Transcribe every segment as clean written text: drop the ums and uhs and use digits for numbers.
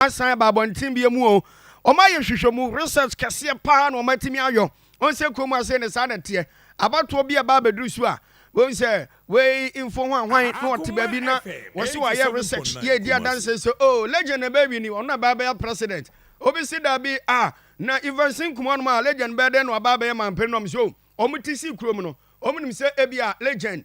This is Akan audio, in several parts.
asan babontin bi mu o oma ye hwehwemu research kase pa na oma timi ayo on se komu ase ne sa na te abato bi aba beduru su a won se we info hwan na ote ba bi na wo se wa ye research ye dia dance so oh legend baby ni ona baba ya president obi si da bi na evansin kuma no ma legend be de no baba ya mampenom so omutisi kurom no omunim se ebia legend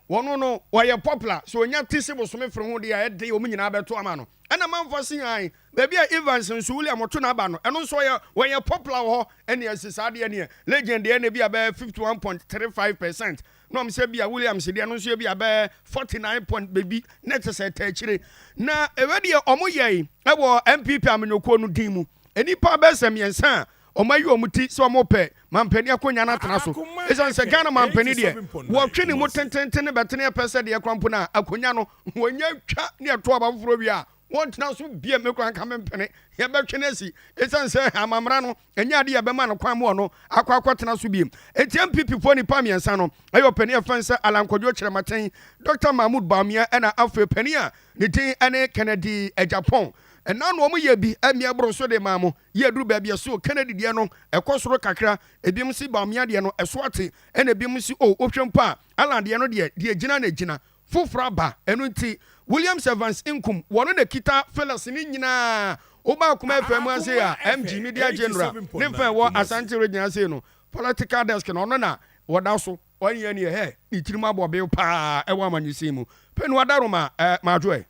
wono no waye popular so onya tisi bosome fere ho de ya de omunyina beto ama no ana manfo se han baby a Evans nso William to na ba no eno nso waye popular ho ene asisade ne legend de ne bia be 51.35% no am se bia William se de no nso bia be 49 point baby net se ta chire na ewede omoye e wo NPP amenyoko no din mu enipa be semiensa omayi omuti so omope mampani akonya na tena so esan se Ghana mampani de wo twene mu tententen betene pese de kwampo na akonya no wonya twa ne to abafuro wi a won tena so bia mekwan ka mempene ye betwene asi esan se amamra no enya ade ye bema no kwan mo no akwa tena so biem enti MPP fo ni pa miensa no ayo pani afense alankodwo Kyerematen Dr. Mahamadu Bawumia na afa pani a ne tin ane Kennedy Japan ena no omo ye bi amia bro so de mamo ye duru ba bia so Kennedy de no ekosoro kakra ebim si Bawumia de no eso ate ena ebim si ohwempa aland de no de gina na gina fofra ba eno nti William Evans inkum wono na kita fellas ni nyina oba kuma FM ase ya MG Media General ne fa wo Asante region ase no political desk no no woda so onye ne he ni tirima bobe pa e wa manyisi mu penu wadaroma majoe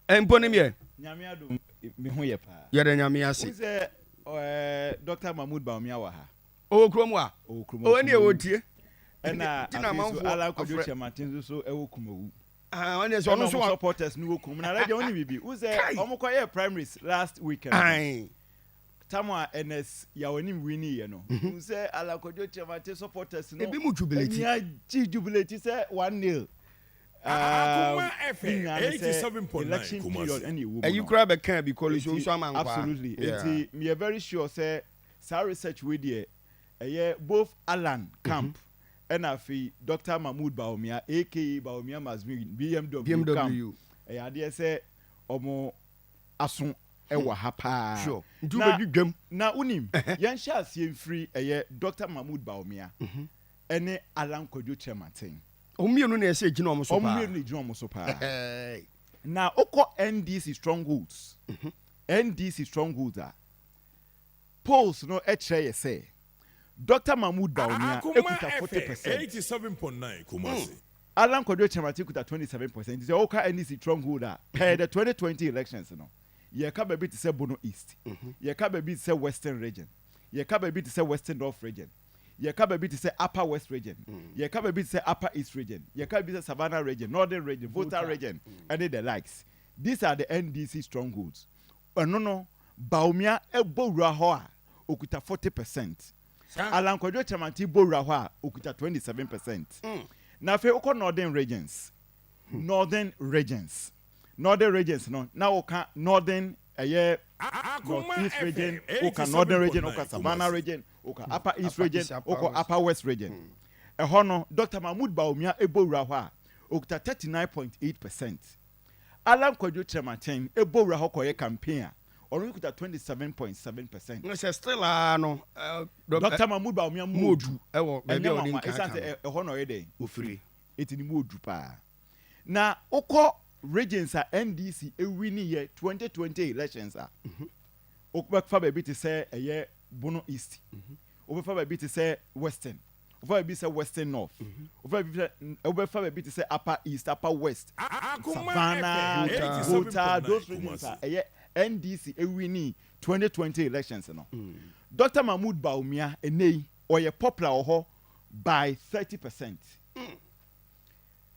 Emponim ye. Nyame adom me ho ye pa. Ye de nyame ase. Uze Dr. Mahamadu Bawumia wa ha. O kromu a. O kromu. O ne e wotie. Na ala kodwo Kyerematen so e wo kumawu. One so no so supporters ni wo kumawu. Na radio oni bibi. Uze omukọ ye primaries last weekend. Ai. Tamwa NS ya onim wini ye no. Uze ala kodwo Kyerematen supporters no. E bi mu jubilate. Ya jubilate say 1-0. 87.9 period any woman. And you grab a can because you so man. Absolutely. It's me very sure say research with there. Both Alan Camp and afi Dr. Mahamadu Bawumia aka Bawumia Mazmin BMW. There say omo asun ewa hapa. Sure. Na unim yan sha see free Dr. Mahamadu Bawumia ene Alan Kyerematen. Omienu na ese gina omo so pa. Omienu na gina omo so pa. Na oko NDC strongholds. NDC strongholds are polls no ye say Dr. Mahamadu Bawumia ekuta 40%. 87.9 Kumasi. Alan Kyerematen ekuta 27%. Is oka NDC stronghold per the 2020 elections no. Ye ka be to say Bono East. Ye ka be to say Western region. Ye ka be to say Western North region. Ye ka be to say Upper West region. Ye ka be to say Upper East region. Ye ka be to say Savannah region, Northern region, Volta region, and the likes. These are the NDC strongholds. No, Bawumia ebo rahoa okuta 40%. Alan Kyerematen bo rahoa okuta 27%. Na fe oko Northern regions. Northern regions no. Na oka Northern Northeast region, oka Northern region, oka Savannah region, oka Upper East region, oka Upper West region. Ehono Dr. Mahamadu Bawumia ebo rahoa okuta 39.8%. Alan Kyerematen ebo rahoa koye campaign onu okuta 27.7%. No se still no Dr. Mahamadu Bawumia modu ewo baby oni nkan. Isante ehono yede ofiri etini modu pa. Na oko regions are NDC ewini ye 2020 elections are. Okba baby to say Bono East. Obefa baby to say Western. Obefa baby say Western North. Obefa baby to say Upper East, Upper West. Savannah, Volta, those regions are NDC ewini 2020 elections no. Dr. Mahamadu Bawumia enei oye popular oho by 30%.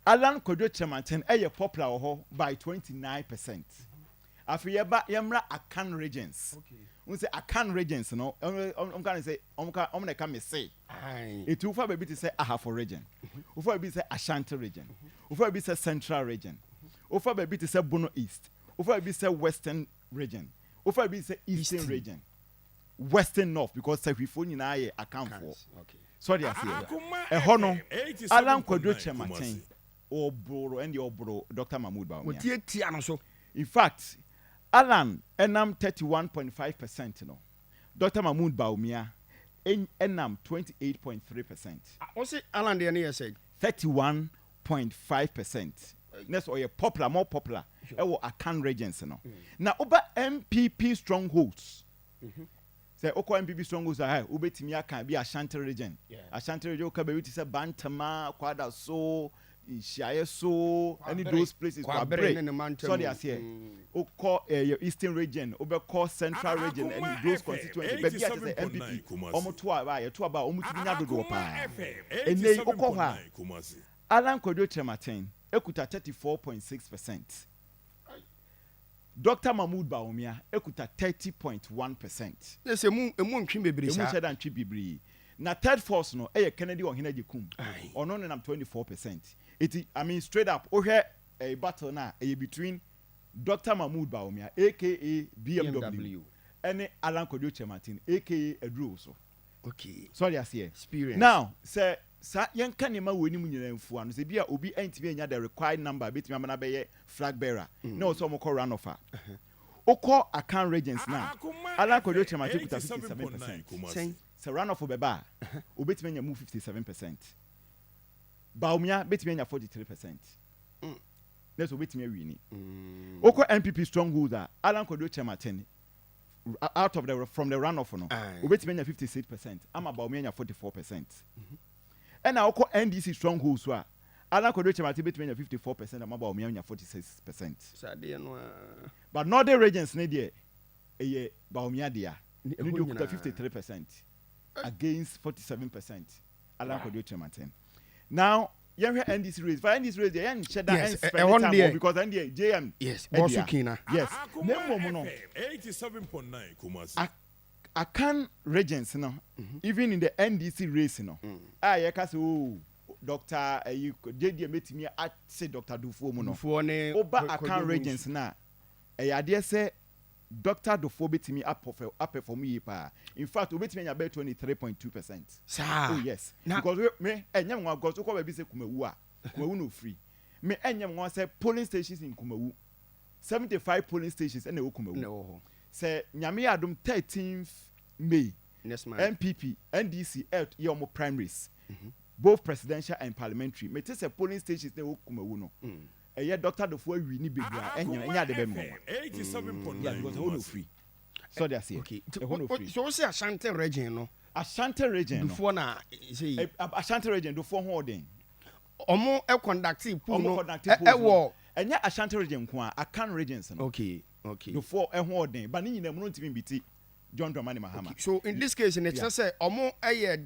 Alan Kyerematen popular oho by 29%. Afi yemra Akan regions. We say Akan regions no. I'm gonna say I'm gonna say. It ufa baby to say Ahafo region. Ufa baby say Ashanti region. Ufa baby say Central region. Ufa baby to say Bono East. Ufa baby say Western region. Ufa baby say Eastern region. Western North because say we phone na account for. Okay. Sorry I say. Hono Alan Kyerematen oboro and the oboro Dr. Mahamadu Bawumia. Tia no so. In fact, Alan enam 31.5%, no. Dr. Mahmoud Bawumia enam 28.3%. What's it Alan the near said? 31.5%. Next or popular, more popular. Ewo Akan regions, no. Now over NPP strongholds. Say oko NPP strongholds are high. Ubetimi can be Ashanti region. Ashanti region oka be say Bantama, Kwada so, Ishaye so, any those places for break. So they are here. Oko your eastern region, Obeko central region, and those constituencies. But yes, say NPP. Omo to aba omo to nya dodo pa. Ene oko ha. Alan Kojo Kyerematen ekuta 34.6%. Dr. Mahmoud Bawumia ekuta 30.1%. Yes, emu ntwi bebre sa. Emu sheda ntwi bebre. Na third force no Kennedy Ohina Jekum. Ono no nam 24%. It I mean straight up ohwe a battle na between Dr. Mahmoud Bawumia aka BMW and Alan Kojo Kyerematen aka Edru so. Okay. Sorry I see experience. Now, say sa yen kan ma woni mu nyina mfu ano se bia obi entimi enya the required number betimi amana be ye flag bearer na o so mo call run offer okọ account regents na Alan Kojo Kyerematen kuta 57%. So run off beba obetimi enya mu 57%. Bawumia betimi enya 43%. Let's obetimi wini. Okọ NPP stronghold Alan Kojo Kyerematen out of from the runoff no obetimi enya 56%. Ama Bawumia enya 44%. And now NDC strongholds were Alan Kojo Kyerematen between 54% and Bawumia 46%. But northern regions need a Bawumia dia. We do 53% against 47%. Alan Kojo Kyerematen. Now, you have NDC race. For NDC race, they ain't shed that because NDA JM. Yes, Bosukina. Yes. 87.9 Kumasi. Akan regions, no, even in the NDC race, no. You can say, oh, Doctor, you JD met me at say Dr. Dufo Mono. Oba Akan regions na. I dare say Dr. Dufo bet me up for me. In fact, bet me about 23.2%. Oh yes, because me enyam wa go so ko be say Kumawu a Kumawu no free. Me enyam wa say polling stations in Kumawu. 75 polling stations and Kumawu. No. Say nyame adom 13th May NPP NDC your primaries both presidential and parliamentary me say polling stations they Kumawu no Dr. Dufo wi ni bebia enya de bembo 87.9 because no free so they say okay so say Ashanti region no Dufo na say Ashanti region Dufo ho den omo conduct pool no enya Ashanti region ko Akan regions no okay Dufo ho den but ni nyina mu no ntimi biti John Dramani Mahama. So in this case in it say omo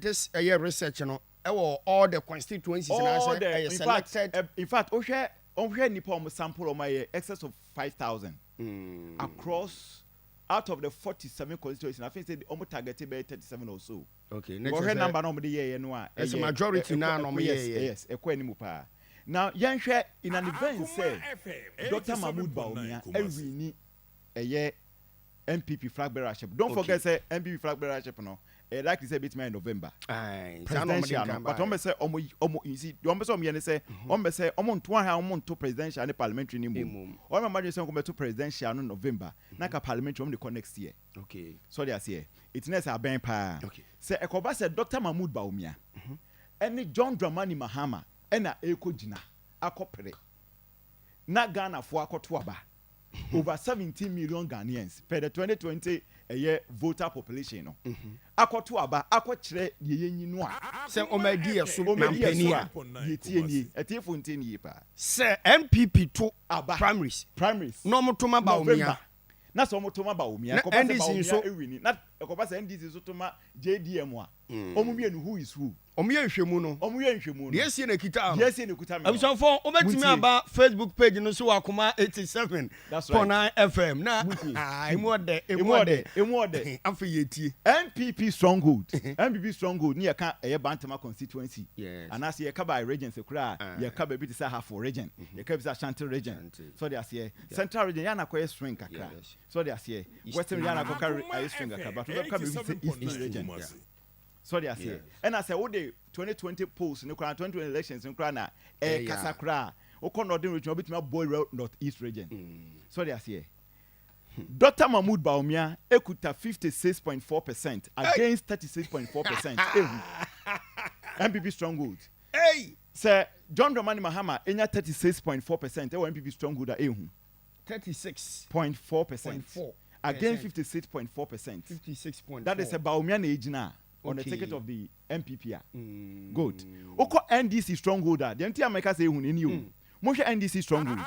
this research no all the constituencies and I say in fact ohwe nipa omo sample omo excess of 5,000 across out of the 47 constituencies I think say omo targeted by 37 or so. Okay, next number no dey here no a it's a majority now no yes ekwa pa. Now yanhwe in an event say Dr. Mahmoud Bawumia every ni NPP flag bearership. Don't forget say NPP flag bearership no. Like you said bit in November. Presidential no. But omo say omo you see omo say omo say omo say omo nto ha omo nto presidential and parliamentary ni mu. Omo imagine say omo to presidential no November. Na ka parliamentary omo dey next year. Okay. So they are say it next a ben pa. Okay. Say ekoba say Dr. Mahmoud Bawumia. Any John Dramani Mahama na eko gina akopere. Na Ghana fo akoto aba. Over 17 million Ghanaians per the 2020 voter population no. Akoto aba akokire ye yinu a se omadi so nampani a yetie fontaine ye pa se NPP to aba primaries no motoma Bawumia na so motoma Bawumia ko ba se Bawumia ewini na ko ba se NDC so toma JDM a omumienu who is who omuye nhwemu no yes ye na kita me abusafo obetimi aba Facebook page no so akoma 87 right. FM na emode afa yetie NPP stronghold ni ka Bantama constituency and as ye ka by regions ekura ye ka be bi say half for region ye ka bi say Ashanti region so they say central region yana ko string kakra so they say western yana ko carry string kakra but we ka be east region so they say and I say what the 2020 polls in the 2020 elections in Krana Kasakra o kon northern region obitima boy north east region so they say Dr. Mahmoud Bawumia ekuta 56.4% against 36.4%. NPP stronghold. Hey! Sir John Dramani Mahama enya 36.4%. NPP stronghold a 36.4% against 56.4%. 56.4. That is a Bawumia na ejina on the ticket of the NPP. Good. Oko NDC strongholder. The entire America say ehun eni o. Moshe NDC stronghold.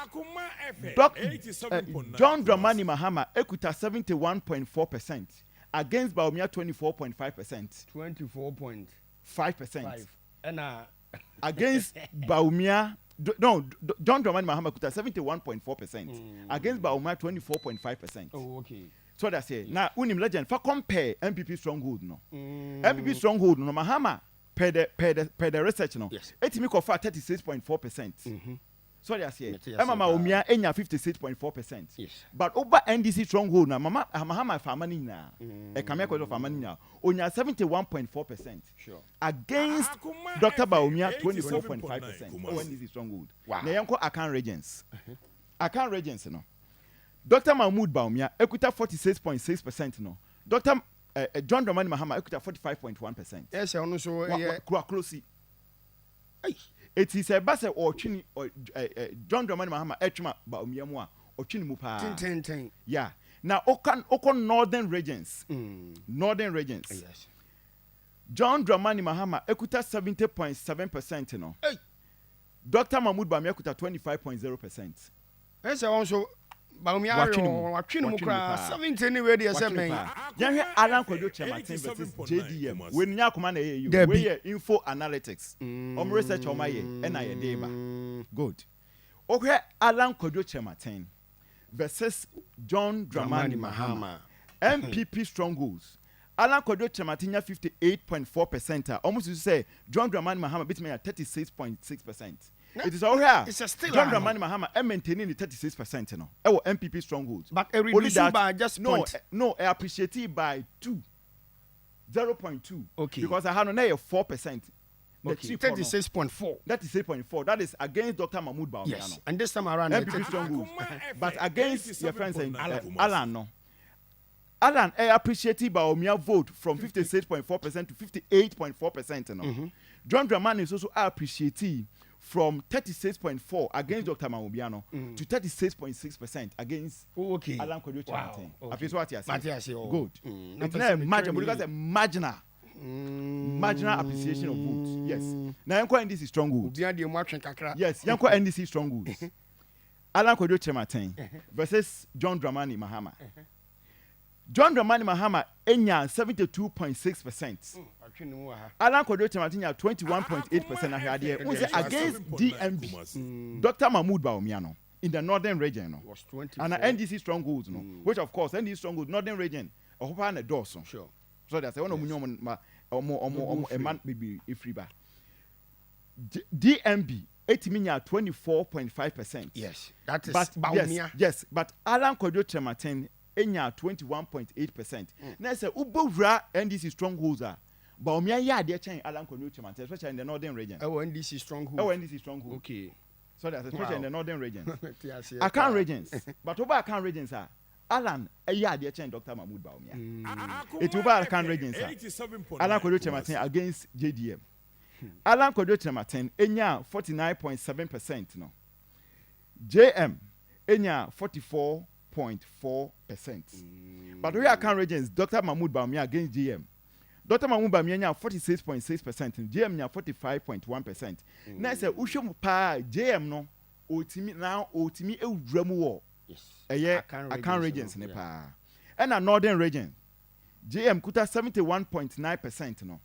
John Dramani Mahama ekuta 71.4% against Bawumia 24.5%. 24.5%. And against Bawumia, no, John Dramani Mahama ekuta 71.4% against Bawumia 24.5%. Oh, okay. So that's it. Now, unim legend for compare MPP stronghold no. MPP stronghold no Mahama per the research no. Yes. Etimi kofa 36.4%. So that's it. Emma Bawumia enya 56.4%. Yes. But over NDC stronghold na Mahama famani na. E kamia kwa famani na. Onya 71.4%. Sure. Against Dr. Bawumia 24.5%. Over NDC stronghold. Wow. Na yanko Akan Regents. Akan Regents no. Dr. Mahmoud Bawumia ekuta 46.6% no. Dr. John Dramani Mahama ekuta 45.1%. Yes, I know so. Close. It is a basse or chini or John Dramani Mahama etchma Bawumia mu a ochini mu pa. 10. Yeah. Now Okan northern regions. Northern regions. Yes. John Dramani Mahama ekuta 70.7% no. Dr. Mahmoud Bawumia ekuta 25.0%. Yes, I also Bawumia watching mu kra 70 anyway dey say men. Yan Alan Kwadwo Kyerematen versus JDM. When nya akoma na ye we info analytics. Research omaye na ye dey ba. Good. Okay, Alan Kwadwo Kyerematen versus John Dramani Mahama. MPP strongholds. Alan Kwadwo Kyerematen nya 58.4%. Almost you say John Dramani Mahama bit me at 36.6%. It is all here. It's a still John Dramani Mahama maintaining the 36% no. MPP strongholds. But a reduction by just no, I appreciate it by 0.2. Okay. Because I had on 4%. Okay. 36.4. 36.4. That is against Dr. Mahmoud Bawumia. Yes. No. And this time around MPP strongholds. But against your friends saying Alan no. Alan, I appreciate Bawumia vote from 56.4% to 58.4%. No. John Dramani is also appreciate from 36.4 against Dr. Mahmoud to 36.6% against Alan Kwadwo Kyerematen. Wow. Okay. What you say? Good. It's not marginal because a marginal appreciation of votes. Yes. Now yanko NDC stronghold. Yes, yanko NDC stronghold. Alan Kwadwo Kyerematen versus John Dramani Mahama. John Dramani Mahama enya 72.6%. Alan Kwadwo Kyerematen nya 21.8% ahade. Against DMB. Dr. Mahmoud Bawumia no in the northern region no. And NDC strongholds no. Which of course NDC stronghold northern region ohopa na doso. Sure. So that's one munyo omo a man maybe ifriba. DMB etimi nya 24.5%. Yes. That is Bawumia. Yes, but Alan Kwadwo Kyerematen enya 21.8%. Na say ubowura NDC strongholds are Bawumia ya de chen Alan Kwadwo Kyerematen especially in the northern region. NDC stronghold. NDC stronghold. Okay. So that's especially in the northern region. Yes. Akan regions. But over Akan regions are Alan ya de chen Dr. Mahmoud Bawumia. It over Akan regions are Alan Kwadwo Kyerematen against JDM. Alan Kwadwo Kyerematen enya 49.7% no. JM enya 44.4%. But we are Akan regions Dr. Mahmoud Bawumia against JM. Dr. Mahmoud Bawumia nya 46.6%, JM nya 45.1%. Na say uhwem pa JM no otimi ewura mu wo. Yes. Eye Akan regions ne pa. And a northern region JM kuta 71.9% no.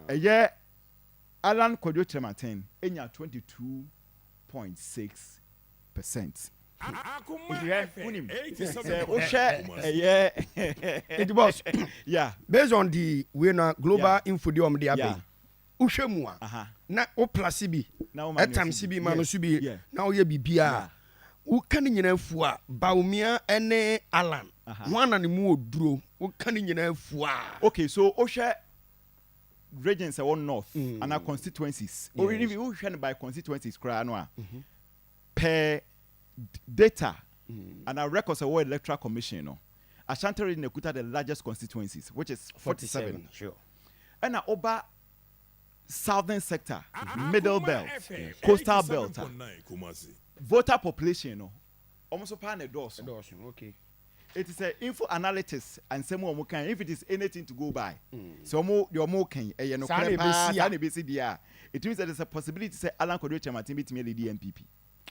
Eye Alan Kwadwo Kyerematen enya 22.6%. It was yeah. Based on the global info de om de abe. Uhwemu a na o place bi etam si bi ma no so bi na o ye bibia wo kan nyina fu a Bawumia ene Alan wana ne mu oduro wo kan nyina fu a. Okay, so o hwe regions one north and our constituencies or even we by constituencies cry no a per data and our records are electoral commission no Ashanti region ekuta the largest constituencies which is 47 sure and oba southern sector middle belt coastal belt voter population no almost upon a doors okay it is a info analytics and some more can if it is anything to go by so more your more can no it means that there's a possibility to say Alan Kodo Kyerematen bit me lead the NPP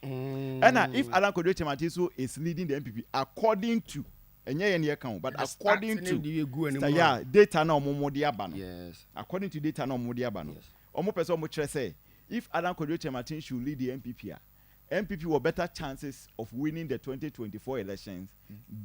and if Alan Kodo Kyerematen so is leading the NPP according to account but according to data na omo de aba no yes according to data na omo de aba no omo person omo kire say if Alan Kodo Kyerematen should lead the NPP will better chances of winning the 2024 elections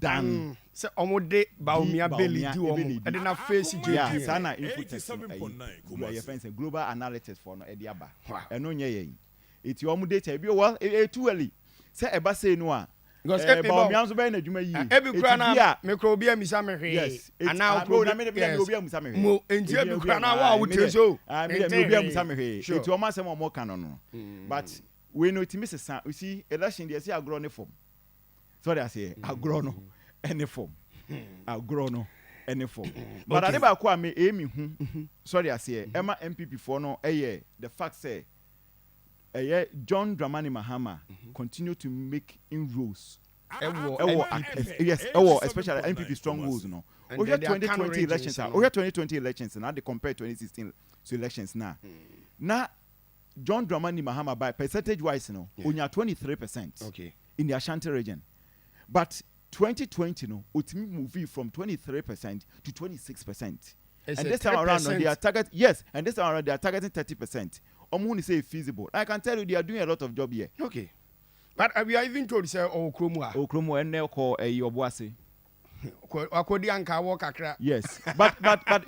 than say omo de Bawumia belly di omo e na face JP sana input 87.9 global analytics for no e de aba e no nye yen eti omo data be well too early say e ba say no a because Bawumia so be na adwuma yi ebi kura na microbia misa me hwe yes ana na me obi amusa me hwe mo enti ebi kura na wa wutre so me obi amusa me hwe eti omo asem omo ka no but we know it misses you see election they say agro ne form sorry I say agro no any form agro no any form but ade ba ko am emi hu sorry I say Emma NPP for no the fact say John Dramani Mahama continue to make inroads yes especially NPP strongholds no we had 2020 elections we had 2020 elections and they compare 2016 to elections now John Dramani Mahama by percentage wise no only 23% okay in the Ashanti region but 2020 no ultimately moving from 23% to 26% and this time around no, they are target yes and this time around they are targeting 30%. Omo say feasible. I can tell you they are doing a lot of job here. Okay. But we are even told say Okromu ene ko Obuase. Akodi anka wo kakra. Yes. But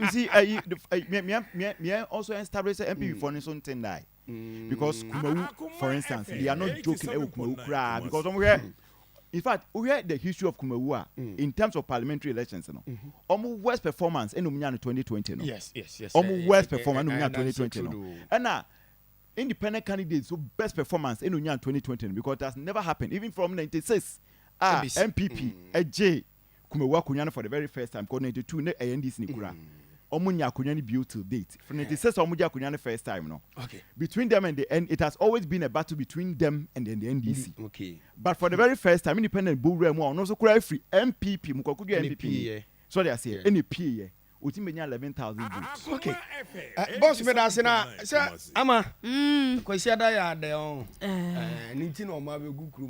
you see me also establish MPP for something die. Because Kumawu for instance they are not joking Kumawu kra because in fact we hear the history of Kumawu in terms of parliamentary elections no. Omo worst performance in 2020 no. Yes. Omo worst performance in 2020 no. And independent candidates so best performance in 2020 because it has never happened even from 96 MPP AJ Kumewa kunyana for the very first time because 92 ne ANDC ni kura omunya kunyani built to date from 96 omuja kunyana first time no okay between them and the end it has always been a battle between them and then the NDC okay but for the very first time independent bull remo no so kura free MPP mukokudu MPP so they say NPP Utimenya 11,000 votes. Okay. Boss me da na ama kwasi ada ya de on. Ninti no ma be gukuru